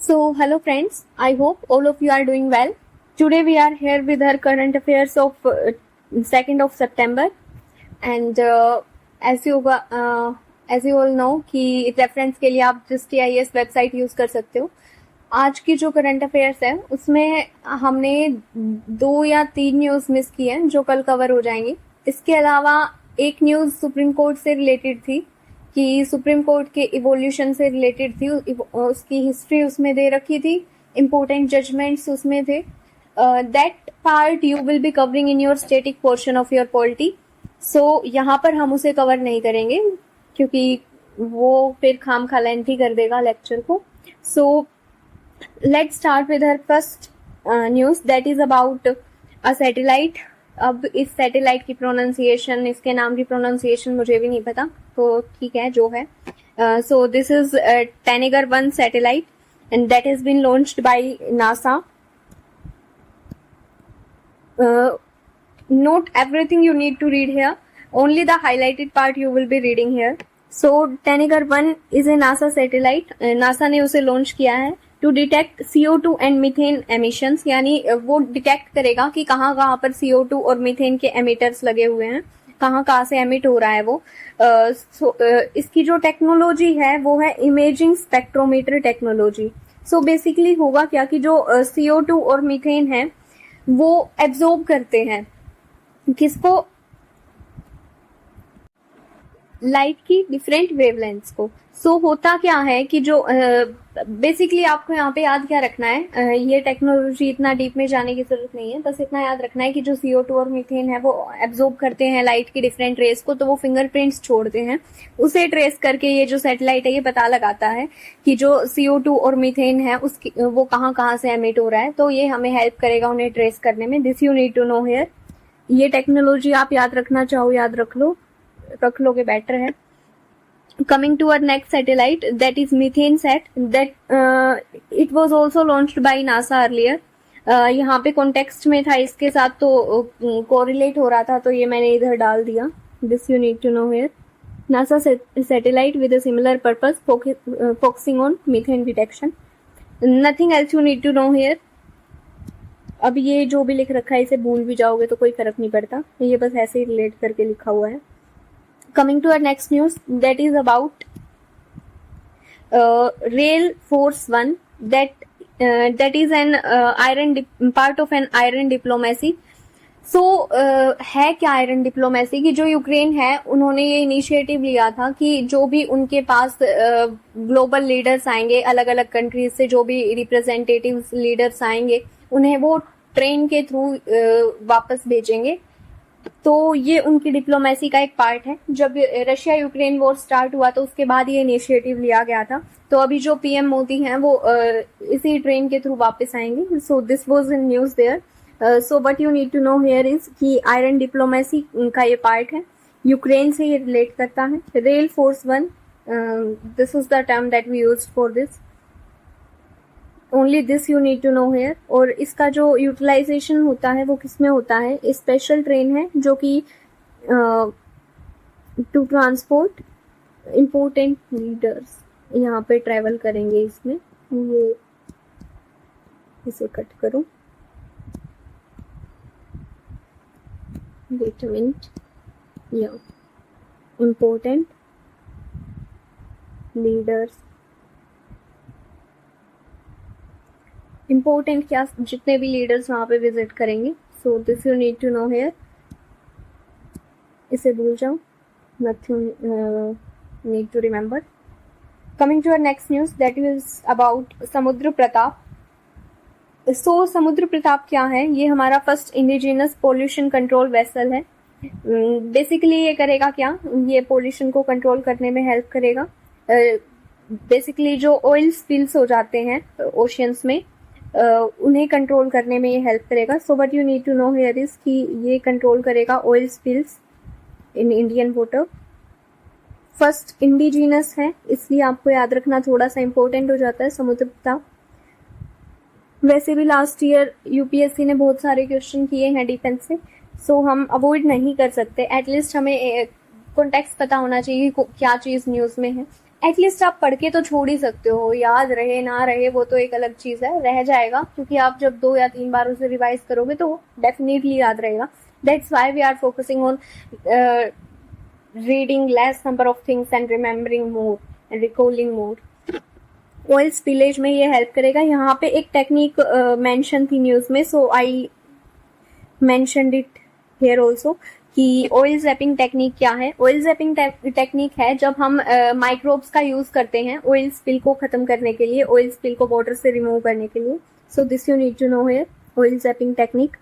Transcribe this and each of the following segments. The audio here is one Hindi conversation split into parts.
Hello friends, I hope all of you are doing well. Today we are here with our current affairs of 2nd of September, and as you all know कि रेफरेंस के लिए आप GSTIS वेबसाइट यूज कर सकते हो. आज की जो करंट अफेयर्स है उसमें हमने 2 या 3 न्यूज मिस की है जो कल कवर हो जाएंगी. इसके अलावा एक न्यूज सुप्रीम कोर्ट से रिलेटेड थी कि सुप्रीम कोर्ट के इवोल्यूशन से रिलेटेड थी, उसकी हिस्ट्री उसमें दे रखी थी, इम्पोर्टेंट जजमेंट्स उसमें थे. That part you will be covering in your static portion of your polity. So यहाँ पर हम उसे कवर नहीं करेंगे क्योंकि वो फिर खामखा लेंथी कर देगा लेक्चर को. So let's start with her first news that is about a satellite. अब इस सैटेलाइट की प्रोनाउंसिएशन, इसके नाम की प्रोनाउंसिएशन मुझे भी नहीं पता, तो ठीक है जो है. So this is Tanagar 1 satellite and that has been launched by NASA. Note everything you need to read here. Only the highlighted part you will be reading here. So Tanagar 1 is a NASA satellite. NASA ने उसे लॉन्च किया है to detect CO2 and methane emissions. यानी वो डिटेक्ट करेगा कि कहाँ कहाँ पर CO2 और मीथेन के एमिटर्स लगे हुए हैं, कहाँ कहाँ से एमिट हो रहा है वो. इसकी जो टेक्नोलॉजी है वो है imaging spectrometer technology. So basically होगा क्या कि जो CO2 और मीथेन है वो एब्जॉर्ब करते हैं किसको, लाइट की डिफरेंट वेवलेंथ्स को. सो होता क्या है कि जो बेसिकली आपको यहाँ पे याद क्या रखना है, ये टेक्नोलॉजी इतना डीप में जाने की जरूरत नहीं है, बस इतना याद रखना है कि जो CO2 और मीथेन है वो एब्जॉर्ब करते हैं लाइट की डिफरेंट रेस को, तो वो फिंगरप्रिंट्स छोड़ते हैं. उसे ट्रेस करके ये जो सैटेलाइट है ये पता लगाता है कि जो CO2 और मीथेन है उसकी वो कहाँ कहाँ से एमिट हो रहा है. तो ये हमें हेल्प करेगा उन्हें ट्रेस करने में. This you need to know here. ये टेक्नोलॉजी आप याद रखना चाहो याद रख लोगे बेटर है. Coming to our next satellite, that is MethaneSat. That it was also launched by NASA earlier. यहाँ पे कॉन्टेक्स्ट में था इसके साथ, तो कोरिलेट हो रहा था, तो ये मैंने इधर डाल दिया. This you need to know here. NASA satellite with a similar purpose, focusing on methane detection. Nothing else you need to know here. अब ये जो भी लिख रखा है इसे भूल भी जाओगे तो कोई फर्क नहीं पड़ता, ये बस ऐसे ही रिलेट करके लिखा हुआ है. Coming to our next news, that is about Rail Force 1. That is an part of an iron diplomacy. So है क्या आयरन डिप्लोमेसी की, जो यूक्रेन है उन्होंने ये इनिशिएटिव लिया था कि जो भी उनके पास ग्लोबल लीडर्स आएंगे अलग अलग कंट्रीज से, जो भी रिप्रेजेंटेटिव लीडर्स आएंगे उन्हें वो ट्रेन के थ्रू वापस भेजेंगे. तो ये उनकी डिप्लोमेसी का एक पार्ट है. जब रशिया यूक्रेन वॉर स्टार्ट हुआ तो उसके बाद ये इनिशिएटिव लिया गया था. तो अभी जो PM मोदी हैं वो इसी ट्रेन के थ्रू वापस आएंगे. So this was in news there. So what you need to know here is कि आयरन डिप्लोमेसी का ये पार्ट है, यूक्रेन से ये रिलेट करता है. Rail force 1, this is the term that we used for this. Only this you need to know here. और इसका जो यूटिलाइजेशन होता है वो किस में होता है, स्पेशल ट्रेन है जो कि टू ट्रांसपोर्ट इम्पोर्टेंट लीडर्स यहाँ पे ट्रेवल करेंगे. इसमें ये इसे कट करो, वेट अ मिनट. या इम्पोर्टेंट लीडर्स, इम्पोर्टेंट क्या, जितने भी लीडर्स वहां पे विजिट करेंगे. So this you need to know here. इसे भूल जाओ, nothing need to remember. Coming to our next news that is about Samudra Pratap. So Samudra Pratap क्या है, ये हमारा first indigenous pollution control vessel है. बेसिकली ये करेगा क्या, ये पोल्यूशन को कंट्रोल करने में हेल्प करेगा. बेसिकली जो ऑयल स्पिल्स हो जाते हैं ओशियंस में उन्हें कंट्रोल करने में ये हेल्प करेगा. So what you need to know here is कि ये कंट्रोल करेगा oil spills in Indian water. First indigenous है इसलिए आपको याद रखना थोड़ा सा इंपॉर्टेंट हो जाता है समुद्र प्रताप. वैसे भी लास्ट ईयर UPSC ने बहुत सारे क्वेश्चन किए हैं डिफेंस से, सो हम अवॉइड नहीं कर सकते. एटलीस्ट हमें कॉन्टेक्स्ट पता होना चाहिए क्या चीज न्यूज में है. एटलीस्ट आप पढ़ के तो छोड़ ही सकते हो, याद रहे ना रहे वो तो एक अलग चीज है, रह जाएगा, क्योंकि आप जब 2 या 3 बार उसे रिवाइज करोगे तो डेफिनेटली याद रहेगा. That's why we are focusing on reading less number of things and remembering more and recalling more. Oil spillage में ये हेल्प करेगा. यहाँ पे एक टेक्निक मेंशन थी न्यूज में, so I mentioned it here also कि ऑयल जैपिंग टेक्निक क्या है. ऑयल जैपिंग टेक्निक है जब हम माइक्रोब्स का यूज करते हैं ऑयल स्पिल को खत्म करने के लिए, ऑयल स्पिल को वाटर से रिमूव करने के लिए. So this you need to know here, oil zapping technique,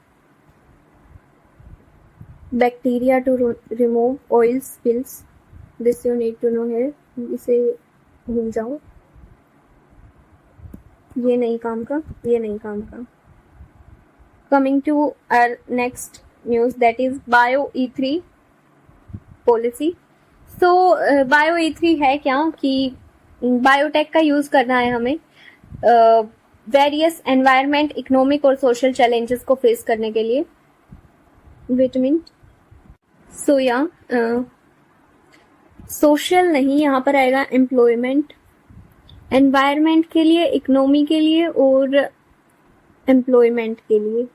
bacteria to remove oil spills, this you need to know here. इसे भूल जाओ, ये नहीं काम का, ये नहीं काम का. Coming to our next news, that is BioE3 policy. So BioE3 है क्या कि बायोटेक का यूज करना है हमें वेरियस एनवायरमेंट, इकोनॉमिक और सोशल चैलेंजेस को फेस करने के लिए. Wait minute. सो या सोशल नहीं, यहाँ पर आएगा एम्प्लॉयमेंट, एनवायरमेंट के लिए, इकोनॉमी के लिए और एम्प्लॉयमेंट के लिए.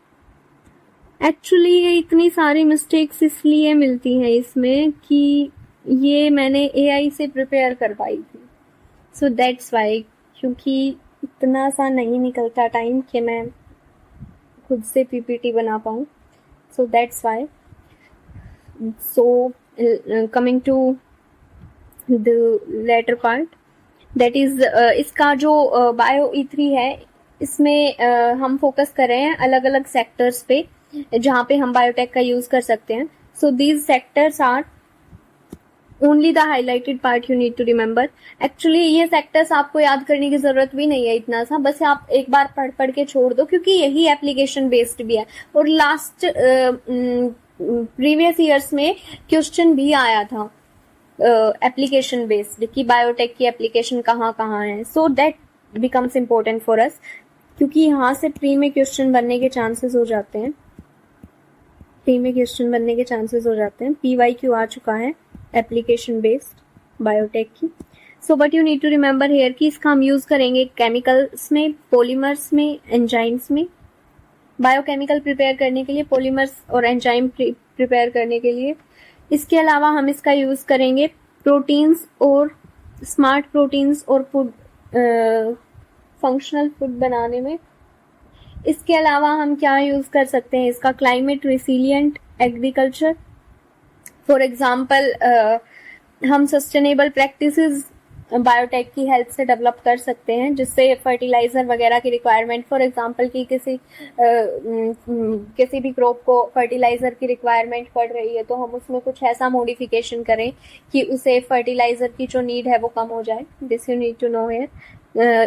एक्चुअली ये इतनी सारी मिस्टेक्स इसलिए मिलती हैं इसमें कि ये मैंने एआई से प्रिपेयर करवाई थी. सो दैट्स वाई, क्योंकि इतना सा नहीं निकलता टाइम कि मैं खुद से पीपीटी बना पाऊँ. So that's why. So coming to the latter part, that is इसका जो BioE3 है, इसमें हम फोकस कर रहे हैं अलग अलग सेक्टर्स पे जहाँ पे हम बायोटेक का यूज कर सकते हैं. So these sectors are only the highlighted part you need to remember. Actually ये सेक्टर्स आपको याद करने की जरूरत भी नहीं है इतना सा, बस आप एक बार पढ़ पढ़ के छोड़ दो, क्योंकि यही एप्लीकेशन बेस्ड भी है. और लास्ट प्रीवियस ईयर्स में क्वेश्चन भी आया था एप्लीकेशन बेस्ड कि बायोटेक की एप्लीकेशन कहाँ कहाँ है. So that becomes important for us, क्योंकि यहाँ से प्री में क्वेश्चन बनने के चांसेस हो जाते हैं, प्री में क्वेश्चन बनने के चांसेस हो जाते हैं. PYQ आ चुका है एप्लीकेशन बेस्ड बायोटेक की. So but you need to remember here कि इसका हम यूज करेंगे केमिकल्स में, पॉलीमर्स में, एंजाइम्स में. बायोकेमिकल प्रिपेयर करने के लिए, पॉलीमर्स और एंजाइम प्रिपेयर करने के लिए. इसके अलावा हम इसका यूज करेंगे प्रोटीन्स और स्मार्ट प्रोटीन्स और फूड, फंक्शनल फूड बनाने में. इसके अलावा हम क्या यूज कर सकते हैं इसका, climate resilient agriculture. For example हम सस्टेनेबल प्रैक्टिसेस बायोटेक की हेल्प से डेवलप कर सकते हैं, जिससे फर्टिलाइजर वगैरह की रिक्वायरमेंट, फॉर एग्जांपल कि किसी भी क्रॉप को फर्टिलाइजर की रिक्वायरमेंट पड़ रही है, तो हम उसमें कुछ ऐसा मॉडिफिकेशन करें कि उसे फर्टिलाइजर की जो नीड है वो कम हो जाए. This you need to know here.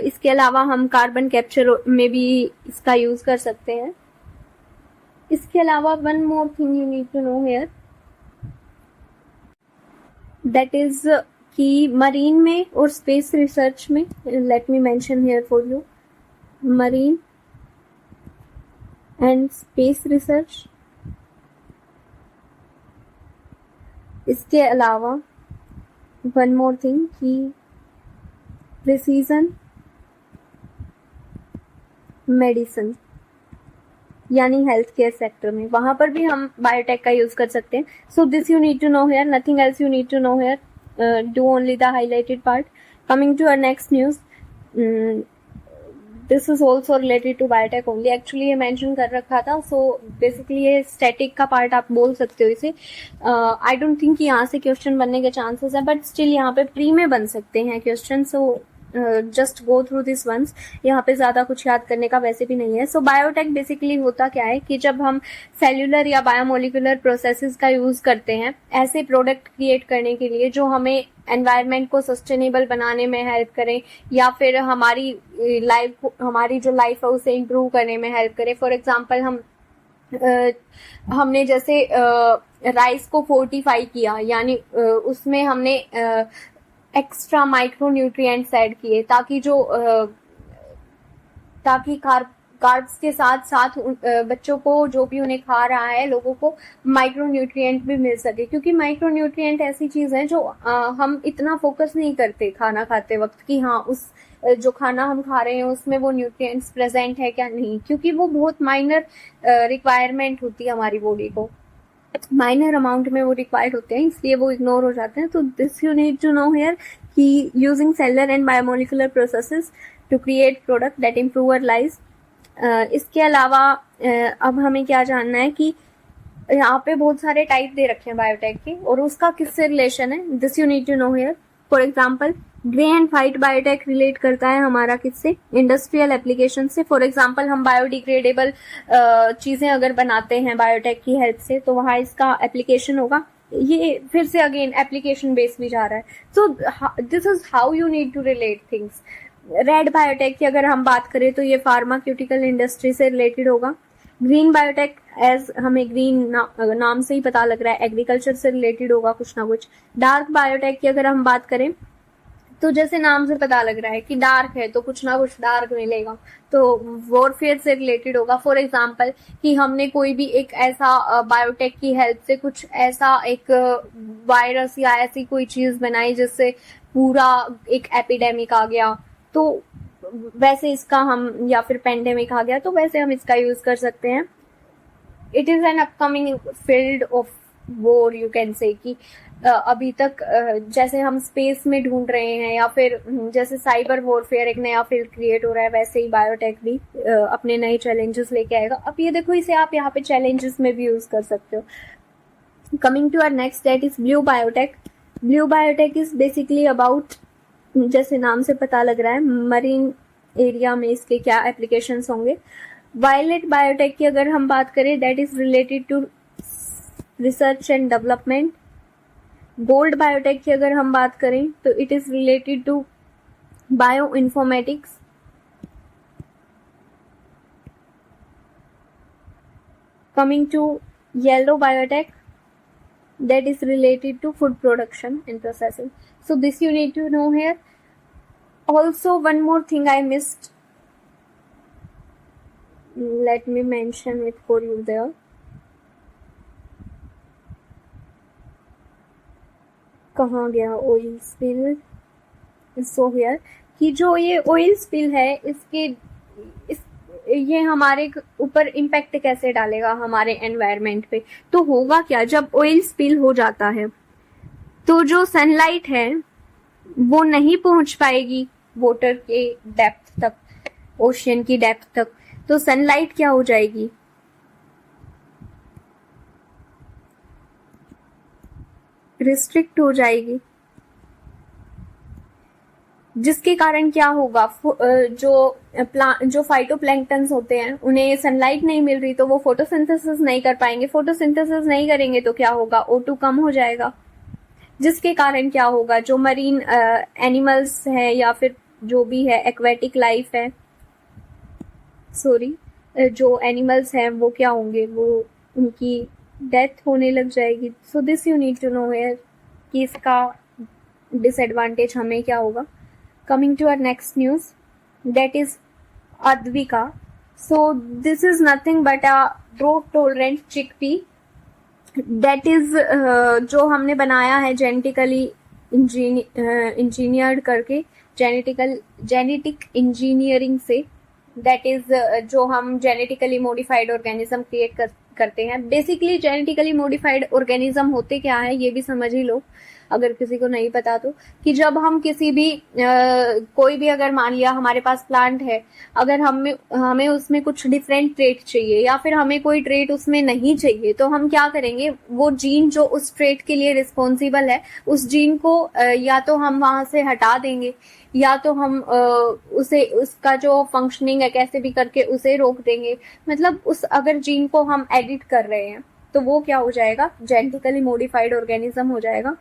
इसके अलावा हम कार्बन कैप्चर में भी इसका यूज कर सकते हैं. इसके अलावा one more thing you need to know here, that is कि मरीन में और स्पेस रिसर्च में, let me mention here for you, marine and space research. इसके अलावा वन मोर थिंग कि प्रिसीजन मेडिसिन, यानी हेल्थ केयर सेक्टर में, वहां पर भी हम बायोटेक का यूज कर सकते हैं. So this you need to know here, nothing else you need to know here. Do only the highlighted part. Coming to our next news, this is also related to biotech only. Actually ये mention कर रखा था, so basically ये static का part आप बोल सकते हो इसे. I don't think कि यहाँ से क्वेश्चन बनने के चांसेस है, बट स्टिल यहाँ पे प्री में बन सकते हैं question. So just go through this once. यहाँ पे ज्यादा कुछ याद करने का वैसे भी नहीं है. सो बायोटेक बेसिकली होता क्या है कि जब हम सेल्यूलर या बायोमोलिकुलर प्रोसेसेस का यूज करते हैं ऐसे प्रोडक्ट क्रिएट करने के लिए जो हमें एनवायरनमेंट को सस्टेनेबल बनाने में हेल्प करें, या फिर हमारी जो लाइफ है उसे इम्प्रूव करने में हेल्प करें. फॉर एग्जाम्पल हमने जैसे राइस को फोर्टिफाई किया, यानी उसमें हमने एक्स्ट्रा माइक्रो न्यूट्रिएंट्स ऐड किए ताकि कार्ब्स के साथ साथ बच्चों को जो भी उन्हें खा रहा है लोगों को माइक्रो न्यूट्रिएंट भी मिल सके, क्योंकि माइक्रो न्यूट्रिएंट ऐसी चीज है जो हम इतना फोकस नहीं करते खाना खाते वक्त कि हाँ उस जो खाना हम खा रहे हैं उसमें वो न्यूट्रिएंट्स प्रेजेंट है क्या नहीं, क्योंकि वो बहुत माइनर रिक्वायरमेंट होती है हमारी बॉडी को, माइनर अमाउंट में वो रिक्वायर्ड होते हैं, इसलिए वो इग्नोर हो जाते हैं। तो this you need to know here कि using cellular and biomolecular processes to create product that improve our life. इसके अलावा अब हमें क्या जानना है कि यहाँ पे बहुत सारे टाइप दे रखे हैं बायोटेक के और उसका किससे रिलेशन है, this you need to know here. For example grey and white biotech relate करता है हमारा किससे, इंडस्ट्रियल एप्लीकेशन से। फॉर एग्जाम्पल हम बायोडिग्रेडेबल चीजें अगर बनाते हैं बायोटेक की हेल्प से तो वहाँ इसका एप्लीकेशन होगा। ये फिर से अगेन एप्लीकेशन बेस भी जा रहा है। So this is how you need to relate things. Red biotech की अगर हम बात करें तो ये फार्मास्यूटिकल इंडस्ट्री से रिलेटेड होगा। ग्रीन बायोटेक एज हमें ग्रीन नाम से ही पता लग रहा है एग्रीकल्चर से रिलेटेड होगा कुछ ना कुछ। डार्क बायोटेक की अगर हम बात करें तो जैसे नाम से पता लग रहा है कि डार्क है तो कुछ ना कुछ डार्क मिलेगा, तो वॉरफेयर से रिलेटेड होगा। फॉर एग्जाम्पल कि हमने कोई भी एक ऐसा बायोटेक की हेल्प से कुछ ऐसा एक वायरस या ऐसी कोई चीज बनाई जिससे पूरा एक एपिडेमिक आ गया, तो वैसे इसका हम, या फिर पेंडेमिक आ गया तो वैसे हम इसका यूज कर सकते हैं। It is an upcoming field of war, you can say कि अभी तक जैसे हम स्पेस में ढूंढ रहे हैं या फिर जैसे साइबर वॉरफेयर एक नया फील्ड क्रिएट हो रहा है, वैसे ही बायोटेक भी अपने नए चैलेंजेस लेके आएगा। अब ये देखो, इसे आप यहाँ पे चैलेंजेस में भी यूज कर सकते हो। Coming to our next, that is blue biotech. Blue biotech is basically about, जैसे नाम से पता लग रहा है, मरीन एरिया में इसके क्या एप्लीकेशंस होंगे। वायलेट बायोटेक की अगर हम बात करें, that is related to research and development. Gold biotech की अगर हम बात करें तो it is related to bioinformatics. Coming to yellow biotech, that is related to food production and processing. So this you need to know here. Also one more thing I missed, let me mention it for you there. कहाँ गया ऑयल स्पिल? सो हियर कि जो ये ऑयल स्पिल है इसके ये हमारे ऊपर इम्पैक्ट कैसे डालेगा हमारे एनवायरनमेंट पे। तो होगा क्या, जब ऑयल स्पिल हो जाता है तो जो सनलाइट है वो नहीं पहुंच पाएगी वाटर के डेप्थ तक, ओशियन की डेप्थ तक। तो सनलाइट क्या हो जाएगी, रिस्ट्रिक्ट हो जाएगी, जिसके कारण क्या होगा, जो फाइटोप्लैंक्टन्स होते हैं उन्हें सनलाइट नहीं मिल रही तो वो फोटोसिंथेसिस नहीं कर पाएंगे। फोटोसिंथेसिस नहीं करेंगे तो क्या होगा, O2 कम हो जाएगा, जिसके कारण क्या होगा, जो मरीन एनिमल्स है या फिर जो भी है एक्वेटिक लाइफ है, जो एनिमल्स हैं वो क्या होंगे, वो उनकी डेथ होने लग जाएगी। So this you need to know here कि इसका डिसएडवांटेज हमें क्या होगा। Coming to our next news, that is Advika. So this is nothing but a drought tolerant chickpea. That is जो हमने बनाया है जेनेटिकली इंजीनियर्ड करके, जेनेटिक इंजीनियरिंग से। दैट इज जो हम जेनेटिकली मॉडिफाइड ऑर्गेनिज्म क्रिएट करते हैं। बेसिकली जेनेटिकली मॉडिफाइड ऑर्गेनिज्म होते क्या है ये भी समझ ही लो अगर किसी को नहीं पता तो, कि जब हम किसी भी कोई भी, अगर मान लिया हमारे पास प्लांट है, अगर हमें उसमें कुछ डिफरेंट ट्रेट चाहिए या फिर हमें कोई ट्रेट उसमें नहीं चाहिए तो हम क्या करेंगे, वो जीन जो उस ट्रेट के लिए रिस्पॉन्सिबल है उस जीन को या तो हम वहां से हटा देंगे या तो हम उसे, उसका जो फंक्शनिंग है कैसे भी करके उसे रोक देंगे। मतलब उस अगर जीन को हम एडिट कर रहे हैं तो वो क्या हो जाएगा, जेनेटिकली मॉडिफाइड ऑर्गेनिज्म हो जाएगा।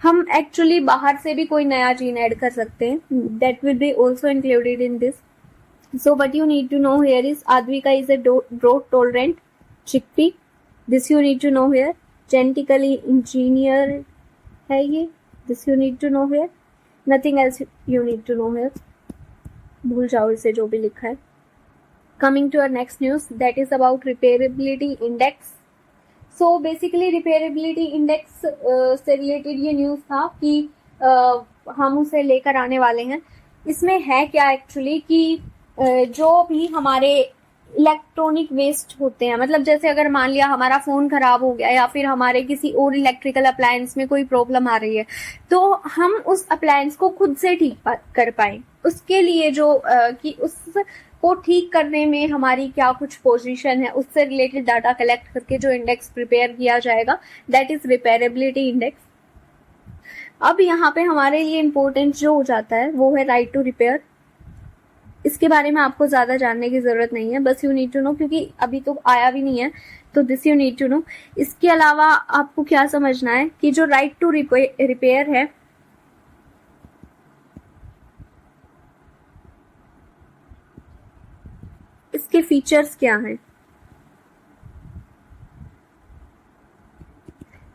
हम एक्चुअली बाहर से भी कोई नया जीन ऐड कर सकते हैं, that will be also included in this. So what you need to know here is Advika is a drought tolerant chickpea. This you need to know here. Genetically engineer है ये, this you need to know here. Nothing else you need to know here. भूल जाओ इसे जो भी लिखा है। Coming to our next news, that is about repairability index. So basically repairability index से related ये news था कि हम उसे लेकर आने वाले हैं. इसमें है क्या एक्चुअली कि जो भी हमारे इलेक्ट्रॉनिक वेस्ट होते हैं, मतलब जैसे अगर मान लिया हमारा फोन खराब हो गया या फिर हमारे किसी और इलेक्ट्रिकल अप्लायंस में कोई प्रॉब्लम आ रही है, तो हम उस अप्लायंस को खुद से ठीक कर पाए, उसके लिए जो कि उसको ठीक करने में हमारी क्या कुछ पोजीशन है, उससे रिलेटेड डाटा कलेक्ट करके जो इंडेक्स प्रिपेयर किया जाएगा, दैट इज रिपेयरेबिलिटी इंडेक्स. अब यहाँ पे हमारे लिए इम्पोर्टेंट जो हो जाता है वो है राइट टू रिपेयर. इसके बारे में आपको ज्यादा जानने की जरूरत नहीं है, बस यू नीड टू नो, क्योंकि अभी तो आया भी नहीं है, तो this you need to know. इसके अलावा आपको क्या समझना है कि जो राइट टू रिपेयर है, इसके फीचर्स क्या हैं.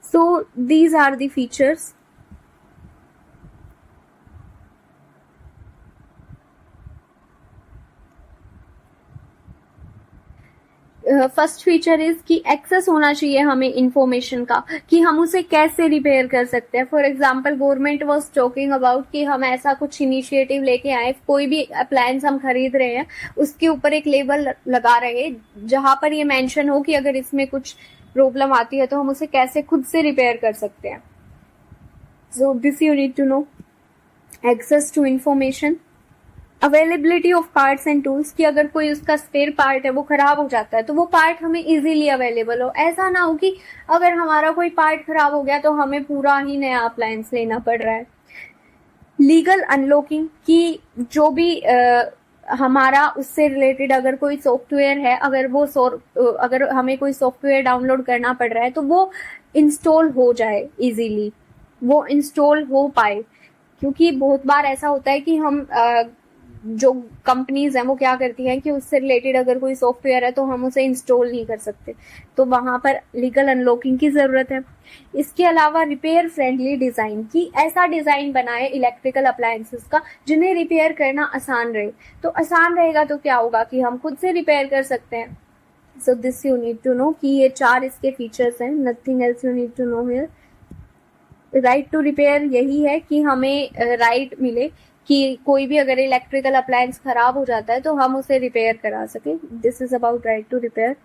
So these are the features. First feature is कि एक्सेस होना चाहिए हमें इंफॉर्मेशन का, कि हम उसे कैसे रिपेयर कर सकते हैं. For example government was talking about कि हम ऐसा कुछ इनिशिएटिव लेके आए, कोई भी अप्लायंस हम खरीद रहे हैं उसके ऊपर एक लेबल लगा रहे हैं जहां पर ये मेंशन हो कि अगर इसमें कुछ प्रॉब्लम आती है तो हम उसे कैसे खुद से रिपेयर कर सकते हैं. So this you need to know. Access to information, availability of parts and tools, कि अगर कोई उसका स्पेयर पार्ट है वो खराब हो जाता है तो वो पार्ट हमें इजीली अवेलेबल हो. ऐसा ना हो कि अगर हमारा कोई पार्ट खराब हो गया तो हमें पूरा ही नया अप्लायंस लेना पड़ रहा है. लीगल अनलॉकिंग, कि जो भी हमारा उससे रिलेटेड अगर कोई सॉफ्टवेयर है, अगर हमें कोई सॉफ्टवेयर डाउनलोड करना पड़ रहा है तो वो इंस्टॉल हो जाए इजीली, वो इंस्टॉल हो पाए. क्योंकि बहुत बार ऐसा होता है कि हम जो कंपनीज हैं वो क्या करती हैं कि उससे रिलेटेड अगर कोई सॉफ्टवेयर है तो हम उसे इंस्टॉल नहीं कर सकते, तो वहां पर लीगल अनलॉकिंग की जरूरत है. इसके अलावा रिपेयर फ्रेंडली डिजाइन, की ऐसा डिजाइन बनाए इलेक्ट्रिकल अप्लायंसेस का जिन्हें रिपेयर करना आसान रहे. तो आसान रहेगा तो क्या होगा कि हम खुद से रिपेयर कर सकते हैं. So this you need to know कि ये 4 इसके फीचर्स हैं. Nothing else you need to know here. Right to repair यही है कि हमें राइट मिले कि कोई भी अगर इलेक्ट्रिकल अप्लायंस खराब हो जाता है तो हम उसे रिपेयर करा सके. This is about right to repair.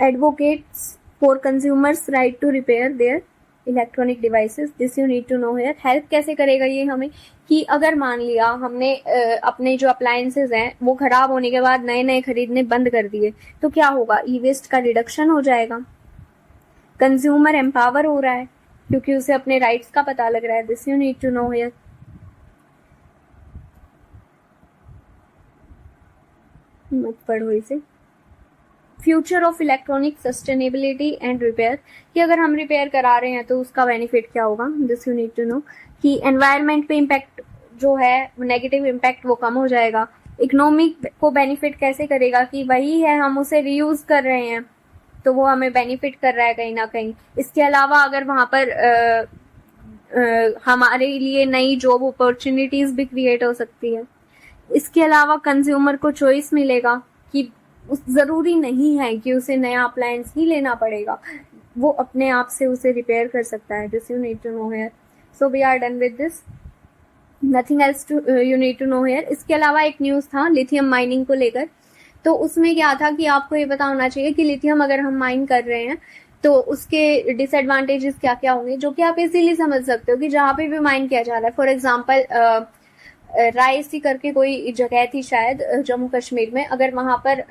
Advocates for consumers right to repair their electronic devices. This you need to know here. Help कैसे करेगा ये हमें, कि अगर मान लिया हमने अपने जो अप्लायंसेस हैं वो खराब होने के बाद नए नए खरीदने बंद कर दिए तो क्या होगा, ई वेस्ट का रिडक्शन हो जाएगा. कंज्यूमर एम्पावर हो रहा है क्योंकि उसे अपने राइट्स का पता लग रहा है. This you need to know here. मत पढ़ो इसे. Future of electronic sustainability and repair, कि अगर हम रिपेयर करा रहे हैं तो उसका बेनिफिट क्या होगा. This you need to know. कि एनवायरनमेंट पे इम्पैक्ट जो है नेगेटिव इम्पैक्ट वो कम हो जाएगा. इकोनॉमिक को बेनिफिट कैसे करेगा, कि वही है हम उसे रीयूज कर रहे हैं तो वो हमें बेनिफिट कर रहा है कहीं ना कहीं. इसके अलावा अगर वहां पर हमारे लिए नई जॉब अपॉर्चुनिटीज भी क्रिएट हो सकती है. इसके अलावा कंज्यूमर को चॉइस मिलेगा कि जरूरी नहीं है कि उसे नया अप्लायंस ही लेना पड़ेगा, वो अपने आप से उसे रिपेयर कर सकता है. This you need to know here. So we are done with this. Nothing else you need to know here. इसके अलावा एक न्यूज था लिथियम माइनिंग को लेकर. तो उसमें क्या था कि आपको ये पता होना चाहिए कि लिथियम अगर हम माइन कर रहे हैं तो उसके डिसएडवांटेजेस क्या क्या होंगे, जो कि आप इजीली समझ सकते हो. कि जहां पे भी माइन किया जा रहा है, फॉर एग्जांपल रायसी करके कोई जगह थी शायद जम्मू कश्मीर में, अगर वहां पर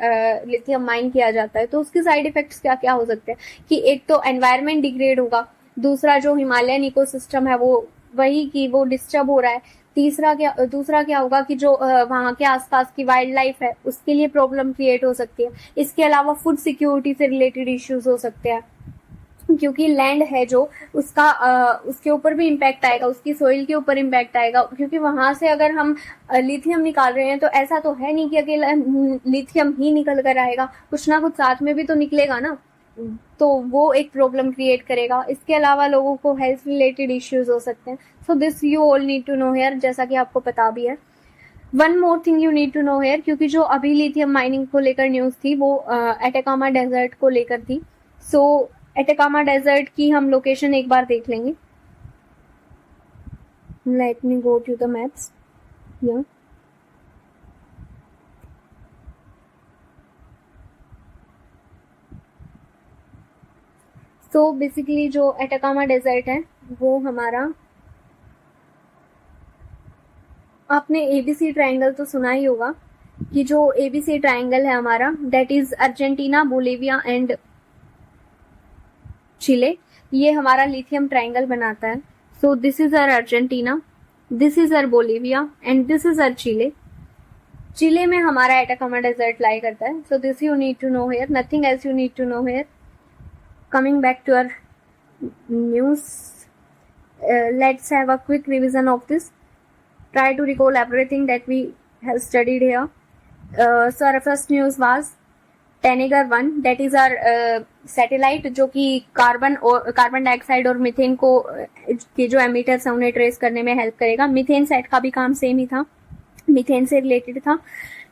लिथियम माइन किया जाता है तो उसके साइड इफेक्ट्स क्या क्या हो सकते हैं. कि एक तो एनवायरनमेंट डिग्रेड होगा, दूसरा जो हिमालयन इकोसिस्टम है वो वही कि वो डिस्टर्ब हो रहा है, दूसरा क्या होगा कि जो वहां के आसपास की वाइल्ड लाइफ है उसके लिए प्रॉब्लम क्रिएट हो सकती है. इसके अलावा फूड सिक्योरिटी से रिलेटेड इश्यूज हो सकते हैं, क्योंकि लैंड है जो उसके ऊपर भी इम्पैक्ट आएगा, उसकी सोइल के ऊपर इम्पैक्ट आएगा. क्योंकि वहां से अगर हम लिथियम निकाल रहे हैं तो ऐसा तो है नहीं कि अकेला लिथियम ही निकल कर आएगा, कुछ ना कुछ साथ में भी तो निकलेगा ना, तो वो एक प्रॉब्लम क्रिएट करेगा. इसके अलावा लोगों को हेल्थ रिलेटेड इश्यूज हो सकते हैं. So this you all need to know here, जैसा कि आपको पता भी है. One more thing you need to know here, क्योंकि जो अभी लिथियम माइनिंग को लेकर न्यूज थी वो एटाकामा डेजर्ट को लेकर थी। सो एटाकामा डेजर्ट की हम लोकेशन एक बार देख लेंगे। Let me go to the maps. या सो बेसिकली जो एटाकामा डेजर्ट है वो हमारा, आपने एबीसी ट्रायंगल तो सुना ही होगा कि जो एबीसी ट्रायंगल है हमारा, that is Argentina, Bolivia and Chile. ये हमारा लिथियम ट्रायंगल बनाता है। So this is our Argentina, this is our Bolivia and this is our Chile. Chile में हमारा एटाकामा डेजर्ट लाई करता है। So this you need to know here, nothing else you need to know here. Coming back to our news, let's have a quick revision of this. Try to recall everything that we have studied here. So our first news was Tanagar 1, that is our satellite जो कि कार्बन डाइऑक्साइड और मीथेन को के जो एमिटर्स हैं उन्हें ट्रेस करने में हेल्प करेगा। मीथेन सेट का भी काम सेम ही था, मीथेन से रिलेटेड था।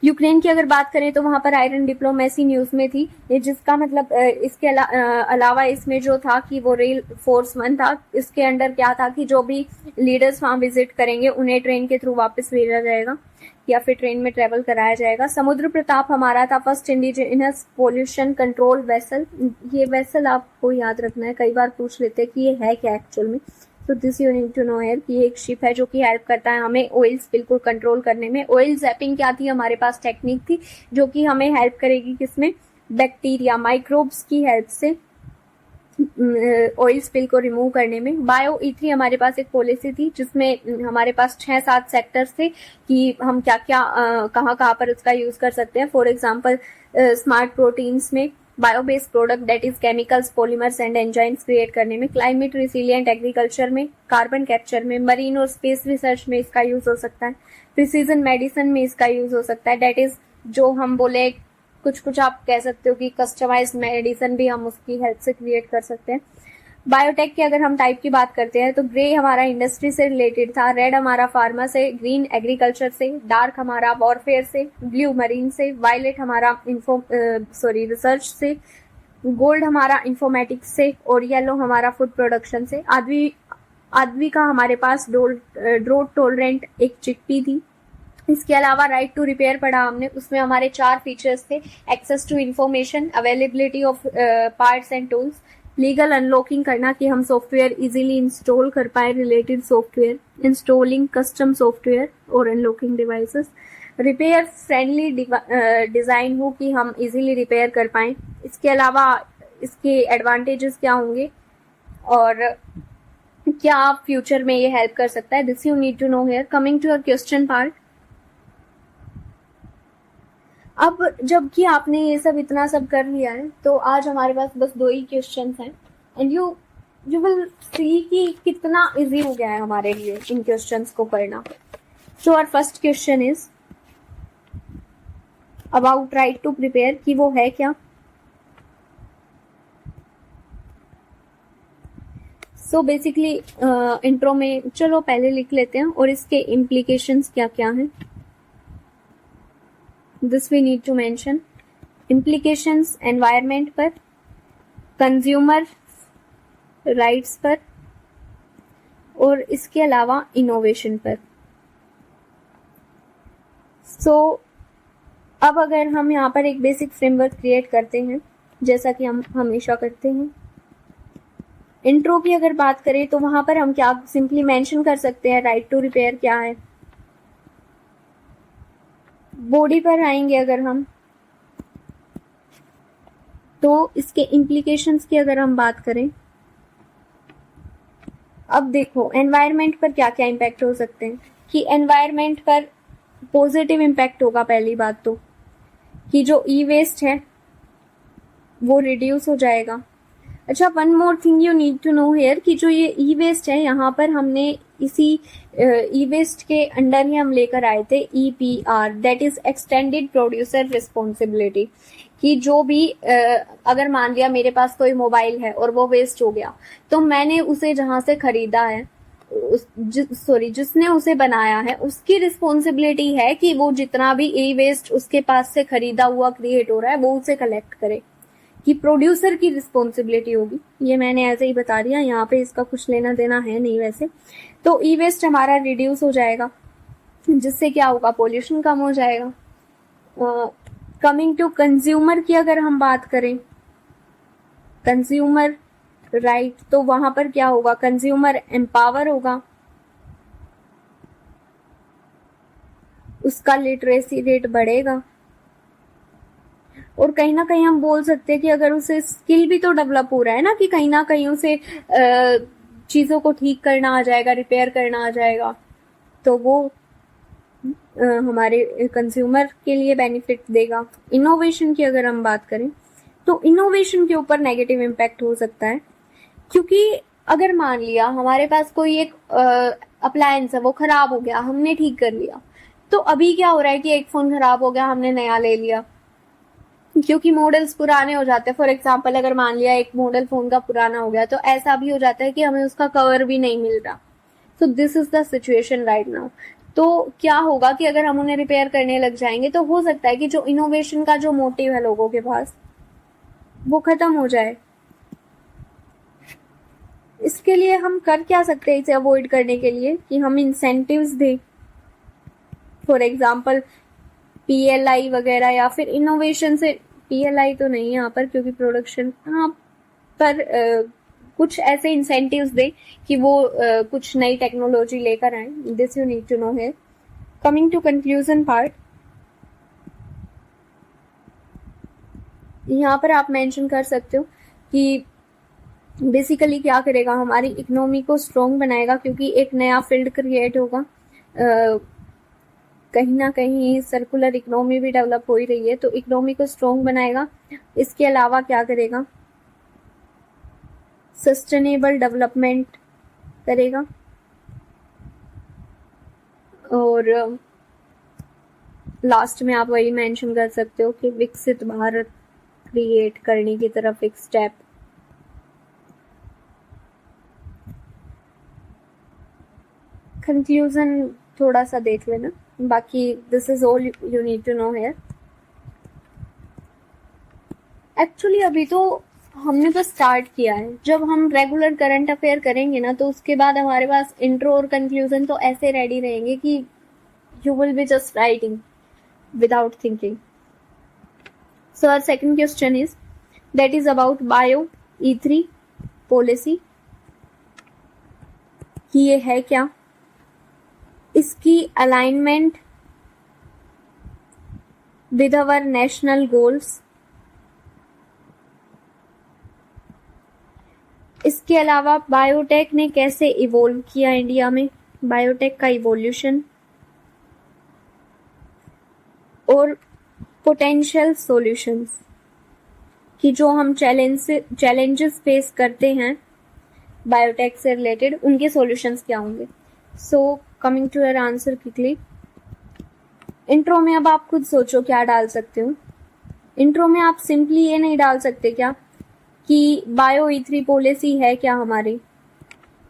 यूक्रेन की अगर बात करें तो वहां पर आयरन डिप्लोमेसी न्यूज में थी, जिसका मतलब इसके अलावा इसमें जो था कि वो रेल फोर्स 1 था। इसके अंडर क्या था कि जो भी लीडर्स वहां विजिट करेंगे उन्हें ट्रेन के थ्रू वापस भेजा जाएगा या फिर ट्रेन में ट्रेवल कराया जाएगा। समुद्र प्रताप हमारा था first indigenous pollution control vessel. ये वेसल आपको याद रखना है, कई बार पूछ लेते हैं कि ये है क्या एक्चुअल में। तो this you need to know here कि एक शिप है जो कि हेल्प करता है हमें ऑयल स्पिल को कंट्रोल करने में। ऑयल जैपिंग क्या थी, हमारे पास टेक्निक थी जो कि हमें हेल्प करेगी किसमें, बैक्टीरिया माइक्रोब्स की हेल्प से ऑयल स्पिल को रिमूव करने में। बायो E3 हमारे पास एक पॉलिसी थी जिसमें हमारे पास 6-7 सेक्टर्स थे कि हम क्या क्या कहाँ पर उसका यूज कर सकते हैं। फॉर एग्जाम्पल स्मार्ट प्रोटीन्स में, biobased product that is chemicals, polymers and enzymes create करने में, क्लाइमेट रिसिलियंट एग्रीकल्चर में, कार्बन कैप्चर में, मरीन और स्पेस रिसर्च में इसका यूज हो सकता है, प्रिसीजन मेडिसिन में इसका यूज हो सकता है। दैट इज जो हम बोले कुछ आप कह सकते हो कि कस्टमाइज्ड मेडिसिन भी हम उसकी हेल्प से क्रिएट कर सकते हैं। बायोटेक की अगर हम टाइप की बात करते हैं तो ग्रे हमारा इंडस्ट्री से रिलेटेड था, रेड हमारा फार्मा से, ग्रीन एग्रीकल्चर से, डार्क हमारा वॉरफेयर से, ब्लू मरीन से, वायलेट हमारा रिसर्च से, गोल्ड हमारा इंफॉर्मेटिक्स से और येलो हमारा फूड प्रोडक्शन से। आदवी का हमारे पास ड्रोट टॉलरेंट एक चिकपी थी। इसके अलावा राइट टू रिपेयर पढ़ा हमने, उसमें हमारे 4 फीचर्स थे, access to information, availability of parts and tools, legal unlocking करना कि हम सॉफ्टवेयर इजीली इंस्टॉल कर पाए, related software, installing custom software और unlocking devices, repair friendly design हो कि हम इजीली रिपेयर कर पाए। इसके अलावा इसके एडवांटेजेस क्या होंगे और क्या फ्यूचर में ये हेल्प कर सकता है, this you need to know here. Coming to your question part, अब जबकि आपने ये सब इतना सब कर लिया है तो आज हमारे पास बस 2 ही क्वेश्चंस हैं एंड यू विल सी कि कितना इजी हो गया है हमारे लिए इन क्वेश्चंस को पढ़ना। So our first question is about right to prepare, कि वो है क्या। सो बेसिकली इंट्रो में चलो पहले लिख लेते हैं और इसके इम्प्लीकेशंस क्या क्या हैं। This we need to mention. Implications environment पर, consumer rights पर और इसके अलावा innovation पर। So अब अगर हम यहाँ पर एक बेसिक फ्रेमवर्क क्रिएट करते हैं जैसा कि हम हमेशा करते हैं, इंट्रो की अगर बात करें तो वहां पर हम क्या सिंपली मेंशन कर सकते हैं, राइट टू रिपेयर क्या है। बॉडी पर आएंगे अगर हम तो इसके इम्प्लीकेशंस की अगर हम बात करें, अब देखो एनवायरनमेंट पर क्या क्या इम्पैक्ट हो सकते हैं कि एनवायरनमेंट पर पॉजिटिव इम्पैक्ट होगा। पहली बात तो कि जो ई वेस्ट है वो रिड्यूस हो जाएगा। अच्छा, one more thing you need to know here कि जो ये ई वेस्ट है यहाँ पर हमने इसी ई वेस्ट के अंडर ही हम लेकर आए थे EPR, that is extended producer responsibility, कि जो भी अगर मान लिया मेरे पास कोई मोबाइल है और वो वेस्ट हो गया तो मैंने उसे जहां से खरीदा है जिसने उसे बनाया है उसकी रिस्पॉन्सिबिलिटी है कि वो जितना भी ई वेस्ट उसके पास से खरीदा हुआ क्रिएट हो रहा है वो उसे कलेक्ट करे, कि प्रोड्यूसर की रिस्पॉन्सिबिलिटी होगी। ये मैंने ऐसे ही बता दिया, यहाँ पे इसका कुछ लेना देना है नहीं वैसे। तो ई वेस्ट हमारा रिड्यूस हो जाएगा, जिससे क्या होगा, पोल्यूशन कम हो जाएगा। कमिंग टू कंज्यूमर की अगर हम बात करें, कंज्यूमर राइट, तो वहां पर क्या होगा, कंज्यूमर एम्पावर होगा, उसका लिटरेसी रेट बढ़ेगा, और कहीं ना कहीं हम बोल सकते हैं कि अगर उसे स्किल भी तो डेवलप हो रहा है ना, कि कहीं ना कहीं उसे चीजों को ठीक करना आ जाएगा, रिपेयर करना आ जाएगा, तो वो हमारे कंज्यूमर के लिए बेनिफिट देगा। इनोवेशन की अगर हम बात करें तो इनोवेशन के ऊपर नेगेटिव इम्पैक्ट हो सकता है, क्योंकि अगर मान लिया हमारे पास कोई एक अप्लायंस है, वो खराब हो गया, हमने ठीक कर लिया, तो अभी क्या हो रहा है कि एक फोन खराब हो गया, हमने नया ले लिया, क्योंकि मॉडल्स पुराने हो जाते हैं। फॉर एग्जाम्पल अगर मान लिया एक मॉडल फोन का पुराना हो गया, तो ऐसा भी हो जाता है कि हमें उसका कवर भी नहीं मिल रहा। सो this is the situation right now. तो क्या होगा कि अगर हम उन्हें रिपेयर करने लग जाएंगे तो हो सकता है कि जो इनोवेशन का जो मोटिव है लोगों के पास, वो खत्म हो जाए। इसके लिए हम कर क्या सकते हैं इसे अवॉइड करने के लिए, कि हम इंसेंटिव्स दें, फॉर एग्जाम्पल PLI वगैरह, या फिर इनोवेशन से, PLI तो नहीं यहाँ पर क्योंकि प्रोडक्शन, हाँ, पर कुछ ऐसे इंसेंटिव्स दे कि वो कुछ नई टेक्नोलॉजी लेकर आए। This you need to know है। कमिंग टू कंक्लूजन पार्ट, यहाँ पर आप मेंशन कर सकते हो कि बेसिकली क्या करेगा, हमारी इकोनॉमी को स्ट्रॉन्ग बनाएगा, क्योंकि एक नया फील्ड क्रिएट होगा। कहीं ना कहीं सर्कुलर इकोनॉमी भी डेवलप हो ही रही है, तो इकोनॉमी को स्ट्रॉन्ग बनाएगा। इसके अलावा क्या करेगा, सस्टेनेबल डेवलपमेंट करेगा, और लास्ट में आप वही मेंशन कर सकते हो कि विकसित भारत क्रिएट करने की तरफ एक स्टेप। कंक्लूजन थोड़ा सा देख लेना, बाकी this is all you need to know here. Actually अभी तो हमने बस स्टार्ट किया है। जब हम रेगुलर करंट अफेयर करेंगे ना, तो उसके बाद हमारे पास इंट्रो और कंक्लूजन तो ऐसे रेडी रहेंगे कि you will be just writing without thinking. So our second question is that is about bio E3 policy, कि ये है क्या, इसकी alignment with our national goals, इसके अलावा बायोटेक ने कैसे इवोल्व किया इंडिया में, बायोटेक का इवोल्यूशन, और पोटेंशियल सॉल्यूशंस, कि जो हम चैलेंजेस फेस करते हैं बायोटेक से रिलेटेड, उनके सॉल्यूशंस क्या होंगे। So coming to your answer quickly, intro में अब आप खुद सोचो क्या डाल सकते हो। इंट्रो में आप सिंपली ये नहीं डाल सकते क्या कि बायो E3 पॉलिसी है क्या हमारी,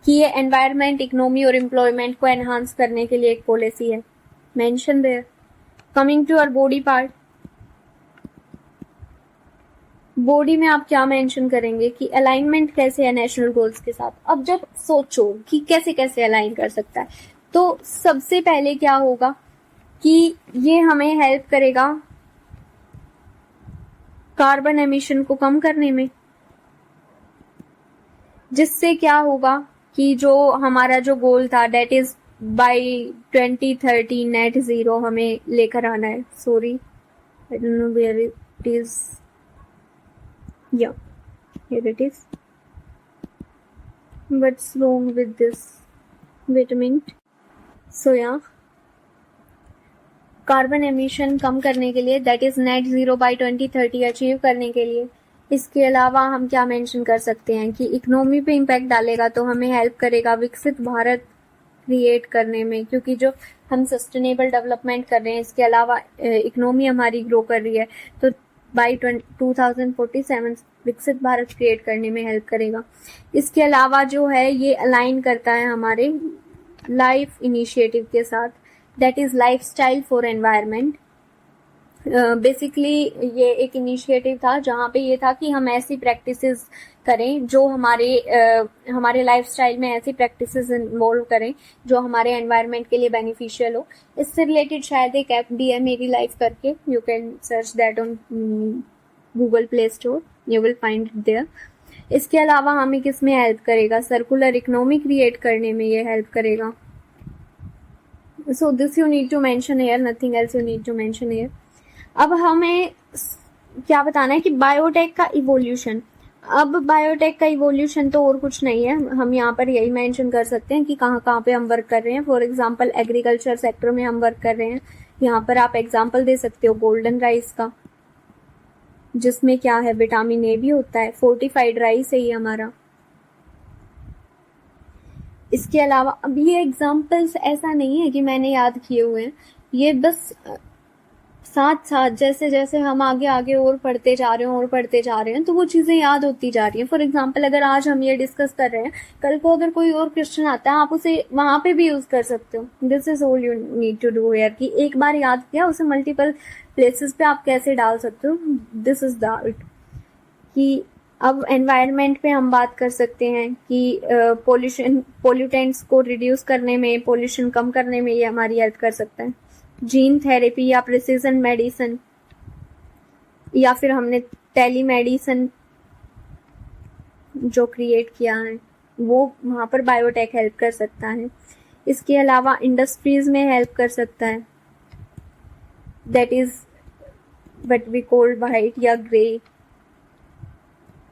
कि ये एनवायरनमेंट, इकोनॉमी और एम्प्लॉयमेंट को एनहांस करने के लिए एक पॉलिसी है। Mention there. Coming to our body part, body में आप क्या मेंशन करेंगे कि अलाइनमेंट कैसे है नेशनल गोल्स के साथ। अब जब सोचो कि कैसे कैसे अलाइन कर सकता है, तो सबसे पहले क्या होगा कि ये हमें हेल्प करेगा कार्बन एमिशन को कम करने में, जिससे क्या होगा कि जो हमारा जो गोल था, that is by 2030 net zero हमें लेकर आना है। Sorry, I don't know where it is, yeah here it is, what's wrong with this, wait a minute. So yeah carbon emission कम करने के लिए, that is net zero by 2030 achieve करने के लिए। इसके अलावा हम क्या मेंशन कर सकते हैं कि इकोनॉमी पे इम्पैक्ट डालेगा, तो हमें हेल्प करेगा विकसित भारत क्रिएट करने में, क्योंकि जो हम सस्टेनेबल डेवलपमेंट कर रहे हैं, इसके अलावा इकोनॉमी हमारी ग्रो कर रही है, तो बाई 2047 विकसित भारत क्रिएट करने में हेल्प करेगा। इसके अलावा जो है ये अलाइन करता है हमारे लाइफ इनिशिएटिव के साथ, that is lifestyle for environment. Basically ये एक इनिशिएटिव था जहाँ पे ये था कि हम ऐसी प्रैक्टिसेस करें जो हमारे लाइफस्टाइल में ऐसी प्रैक्टिसेस इन्वॉल्व करें जो हमारे एनवायरनमेंट के लिए बेनिफिशियल हो। इससे रिलेटेड शायद एक ऐप भी है मेरी लाइफ करके, you can search that on Google Play Store, you will find it there. इसके अलावा हमें किस में हेल्प करेगा, सर्कुलर इकोनॉमी क्रिएट करने में ये हेल्प करेगा। So this you need to mention here, nothing else you need to mention here. अब हमें क्या बताना है कि बायोटेक का इवोल्यूशन। अब बायोटेक का इवोल्यूशन तो और कुछ नहीं है, हम यहाँ पर यही मेंशन कर सकते हैं कि कहाँ कहाँ पे हम वर्क कर रहे हैं। फॉर एग्जांपल एग्रीकल्चर सेक्टर में हम वर्क कर रहे हैं। यहाँ पर आप एग्जांपल दे सकते हो गोल्डन राइस का, जिसमें क्या है विटामिन ए भी होता है, फोर्टिफाइड राइस है ये हमारा। इसके अलावा अब ये एग्जांपल्स ऐसा नहीं है कि मैंने याद किए हुए हैं, ये बस साथ साथ जैसे जैसे हम आगे आगे और पढ़ते जा रहे हैं तो वो चीज़ें याद होती जा रही हैं। फॉर एग्जांपल अगर आज हम ये डिस्कस कर रहे हैं, कल को अगर कोई और क्वेश्चन आता है आप उसे वहाँ पे भी यूज़ कर सकते हो। This is all you need to do here कि एक बार याद किया उसे मल्टीपल प्लेसेस पे आप कैसे डाल सकते हो। This is the art. कि अब एनवायरनमेंट पे हम बात कर सकते हैं कि पोल्यूटेंट्स को रिड्यूस करने में, पोल्यूशन कम करने में ये हमारी हेल्प कर सकता है। जीन थेरेपी या प्रिसीजन मेडिसिन या फिर हमने टेली मेडिसिन जो क्रिएट किया है वो वहाँ पर बायोटेक हेल्प कर सकता है। इसके अलावा इंडस्ट्रीज में हेल्प कर सकता है, that is what we call white या ग्रे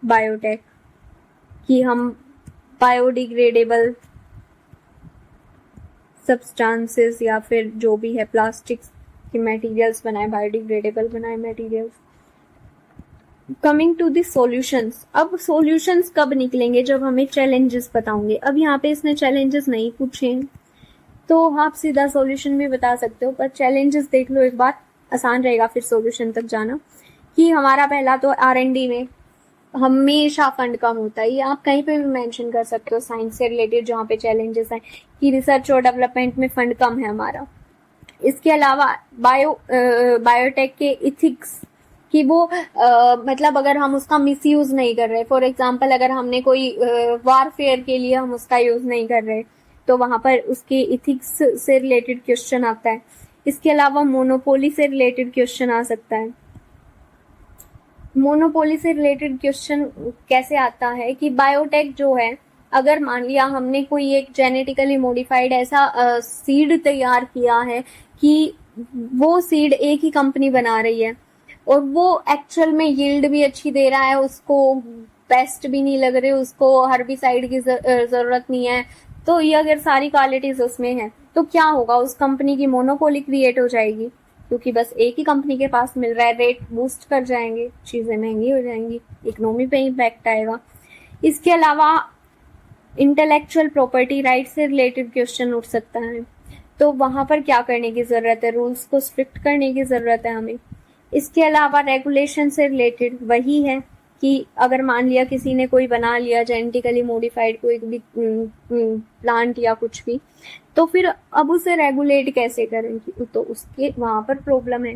बायोटेक, कि हम बायोडिग्रेडेबल सब्सटेंसेस या फिर जो भी है प्लास्टिक्स के मटेरियल्स बनाए, बायोडिग्रेडेबल बनाए materials. Coming to the solutions. अब सॉल्यूशंस कब निकलेंगे, जब हमें चैलेंजेस बताओगे। अब यहाँ पे इसने चैलेंजेस नहीं पूछे तो आप सीधा सॉल्यूशन भी बता सकते हो, पर चैलेंजेस देख लो एक बार, आसान रहेगा फिर सॉल्यूशन तक जाना। कि हमारा पहला तो R&D में हमेशा फंड कम होता है, ये आप कहीं पे भी मेंशन कर सकते हो साइंस से रिलेटेड जहाँ पे चैलेंजेस हैं कि रिसर्च और डेवलपमेंट में फंड कम है हमारा। इसके अलावा बायोटेक के इथिक्स कि वो मतलब अगर हम उसका मिसयूज नहीं कर रहे, फॉर एग्जांपल अगर हमने कोई वारफेयर के लिए हम उसका यूज नहीं कर रहे तो वहां पर उसके इथिक्स से रिलेटेड क्वेश्चन आता है। इसके अलावा मोनोपोली से रिलेटेड क्वेश्चन आ सकता है। मोनोपोली से रिलेटेड क्वेश्चन कैसे आता है कि बायोटेक जो है, अगर मान लिया हमने कोई एक जेनेटिकली मॉडिफाइड ऐसा सीड तैयार किया है कि वो सीड एक ही कंपनी बना रही है और वो एक्चुअल में यील्ड भी अच्छी दे रहा है, उसको पेस्ट भी नहीं लग रहे, उसको हर्बिसाइड की जरूरत नहीं है, तो ये अगर सारी क्वालिटीज उसमें है तो क्या होगा, उस कंपनी की मोनोपोली क्रिएट हो जाएगी क्योंकि बस एक ही कंपनी के पास मिल रहा है, रेट बूस्ट कर जाएंगे, चीजें महंगी हो जाएंगी, इकोनॉमी पे इम्पैक्ट आएगा। इसके अलावा इंटेलेक्चुअल प्रॉपर्टी राइट से रिलेटेड क्वेश्चन उठ सकता है, तो वहां पर क्या करने की जरूरत है, रूल्स को स्ट्रिक्ट करने की जरूरत है हमें। इसके अलावा रेगुलेशन से रिलेटेड वही है कि अगर मान लिया किसी ने कोई बना लिया जेनेटिकली मॉडिफाइड कोई भी प्लांट या कुछ भी, तो फिर अब उसे रेगुलेट कैसे करें, तो उसके वहां पर प्रॉब्लम है।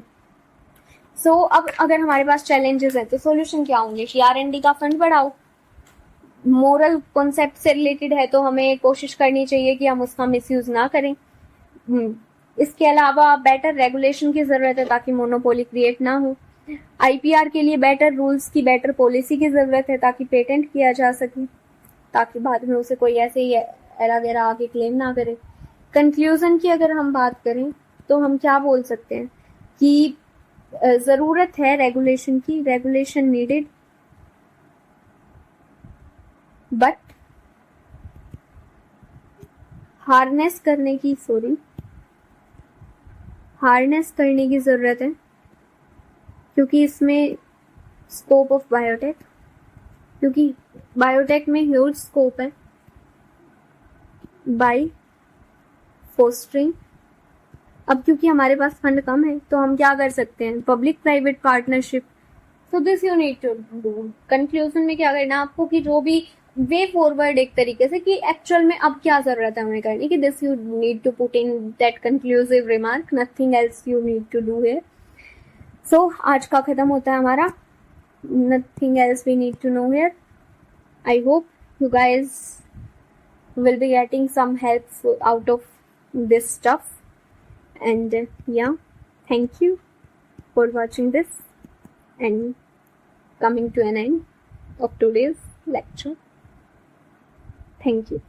सो अब अगर हमारे पास चैलेंजेस हैं तो सॉल्यूशन क्या होंगे कि R&D का फंड बढ़ाओ। मोरल कॉन्सेप्ट से रिलेटेड है तो हमें कोशिश करनी चाहिए कि हम उसका मिसयूज ना करें। इसके अलावा बेटर रेगुलेशन की जरूरत है ताकि मोनोपोली क्रिएट ना हो। IPR के लिए बेटर रूल्स की, बेटर पॉलिसी की जरूरत है ताकि पेटेंट किया जा सके, ताकि बाद में उसे कोई ऐसे ही एरा वेरा आके क्लेम ना करे। कंक्लूजन की अगर हम बात करें तो हम क्या बोल सकते हैं कि जरूरत है रेगुलेशन की, रेगुलेशन नीडेड, बट हार्नेस करने की जरूरत है क्योंकि इसमें स्कोप ऑफ बायोटेक, क्योंकि बायोटेक में ह्यूज स्कोप है। बाय फोस्टरिंग, अब क्योंकि हमारे पास फंड कम है तो हम क्या कर सकते हैं, public private partnership so this you need to do. Conclusion में क्या करना है आपको कि जो भी वे फॉरवर्ड एक तरीके से कि एक्चुअल में अब क्या जरूरत है हमें करने की, this you need to put in that conclusive remark, nothing else you need to do here. So आज का खत्म होता है हमारा, nothing else we need to know here. I hope you guys will be getting some help out of this stuff, and yeah, thank you for watching this and coming to an end of today's lecture. Thank you.